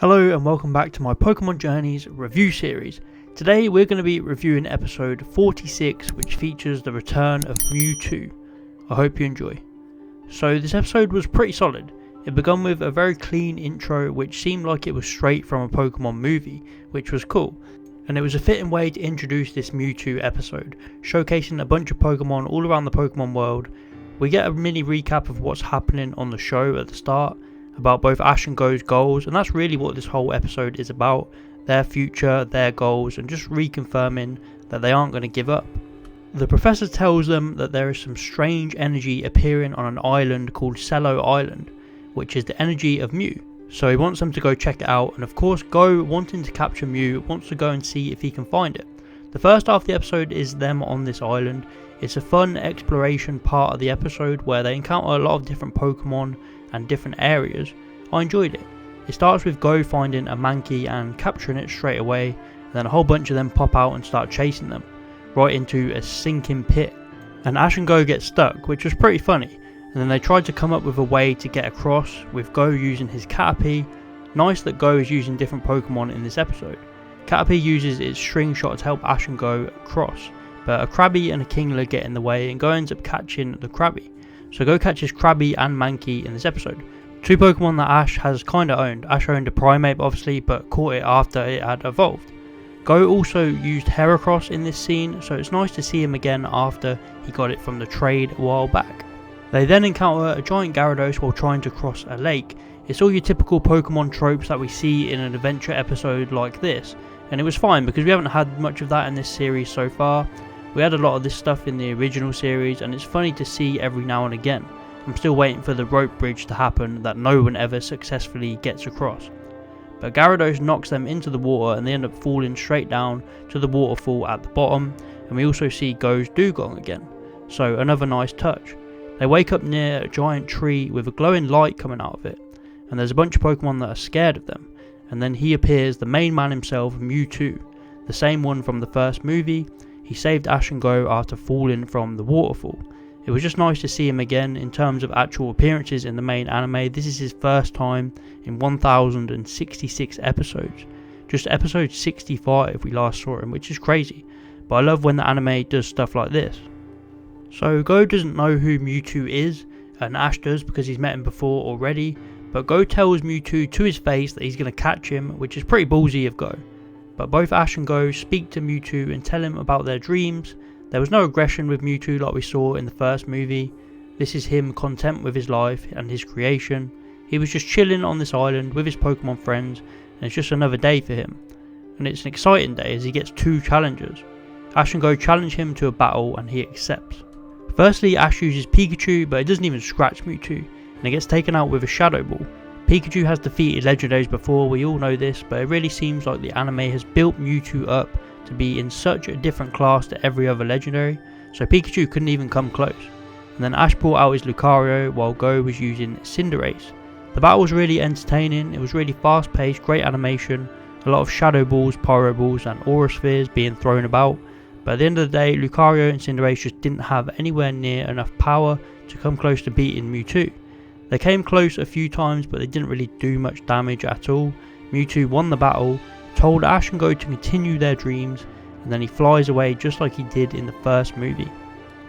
Hello and welcome back to my Pokemon Journeys review series. Today we're going to be reviewing episode 46, which features the return of Mewtwo. I hope you enjoy. So this episode was pretty solid. It began with a very clean intro which seemed like it was straight from a Pokemon movie, which was cool. And it was a fitting way to introduce this Mewtwo episode, showcasing a bunch of Pokemon all around the Pokemon world. We get a mini recap of what's happening on the show at the start, about both Ash and Go's goals, and that's really what this whole episode is about: their future, their goals, and just reconfirming that they aren't going to give up. The professor tells them that there is some strange energy appearing on an island called Cello Island, which is the energy of Mew. So he wants them to go check it out, and of course Go, wanting to capture Mew, wants to go and see if he can find it. The first half of the episode is them on this island. It's a fun exploration part of the episode where they encounter a lot of different Pokemon and different areas. I enjoyed it. It starts with Go finding a Mankey and capturing it straight away, and then a whole bunch of them pop out and start chasing them right into a sinking pit, and Ash and Go get stuck, which was pretty funny. And then they tried to come up with a way to get across, with Go using his Caterpie. Nice that Go is using different Pokemon in this episode. Caterpie uses its string shot to help Ash and Go across, but a Krabby and a Kingler get in the way, and Go ends up catching the Krabby. So Go catches Krabby and Mankey in this episode. Two Pokemon that Ash has kinda owned. Ash owned a Primeape obviously, but caught it after it had evolved. Go also used Heracross in this scene, so it's nice to see him again after he got it from the trade a while back. They then encounter a giant Gyarados while trying to cross a lake. It's all your typical Pokemon tropes that we see in an adventure episode like this, and it was fine because we haven't had much of that in this series so far. We had a lot of this stuff in the original series, and it's funny to see every now and again. I'm still waiting for the rope bridge to happen that no one ever successfully gets across. But Gyarados knocks them into the water and they end up falling straight down to the waterfall at the bottom, and we also see Go's Dugong again, so another nice touch. They wake up near a giant tree with a glowing light coming out of it, and there's a bunch of Pokemon that are scared of them, and then he appears, the main man himself, Mewtwo, the same one from the first movie. He saved Ash and Go after falling from the waterfall. It was just nice to see him again. In terms of actual appearances in the main anime, this is his first time in 1066 episodes. Just episode 65 we last saw him, which is crazy, but I love when the anime does stuff like this. So Go doesn't know who Mewtwo is, and Ash does because he's met him before already, but Go tells Mewtwo to his face that he's going to catch him, which is pretty ballsy of Go. But both Ash and Go speak to Mewtwo and tell him about their dreams. There was no aggression with Mewtwo like we saw in the first movie. This is him content with his life and his creation. He was just chilling on this island with his Pokemon friends, and it's just another day for him. And it's an exciting day as he gets two challenges. Ash and Go challenge him to a battle and he accepts. Firstly, Ash uses Pikachu, but it doesn't even scratch Mewtwo, and it gets taken out with a Shadow Ball. Pikachu has defeated legendaries before, we all know this, but it really seems like the anime has built Mewtwo up to be in such a different class to every other legendary, so Pikachu couldn't even come close. And then Ash brought out his Lucario while Go was using Cinderace. The battle was really entertaining, it was really fast paced, great animation, a lot of Shadow Balls, Pyro Balls and Aura Spheres being thrown about, but at the end of the day Lucario and Cinderace just didn't have anywhere near enough power to come close to beating Mewtwo. They came close a few times, but they didn't really do much damage at all. Mewtwo won the battle, told Ash and Go to continue their dreams, and then he flies away just like he did in the first movie.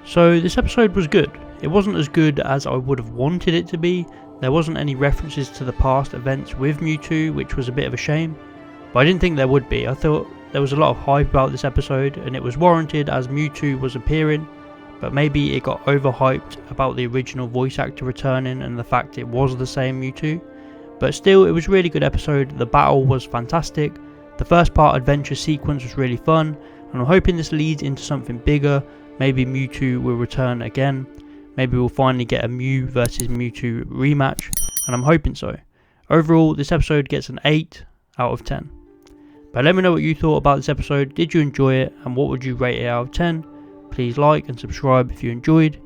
So this episode was good. It wasn't as good as I would have wanted it to be. There wasn't any references to the past events with Mewtwo, which was a bit of a shame, but I didn't think there would be. I thought there was a lot of hype about this episode, and it was warranted as Mewtwo was appearing. But maybe it got overhyped about the original voice actor returning and the fact it was the same Mewtwo. But still, it was a really good episode. The battle was fantastic. The first part adventure sequence was really fun, and I'm hoping this leads into something bigger. Maybe Mewtwo will return again. Maybe we'll finally get a Mew versus Mewtwo rematch, and I'm hoping so. Overall, this episode gets an 8 out of 10. But let me know what you thought about this episode. Did you enjoy it, and what would you rate it out of 10? Please like and subscribe if you enjoyed,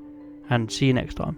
and see you next time.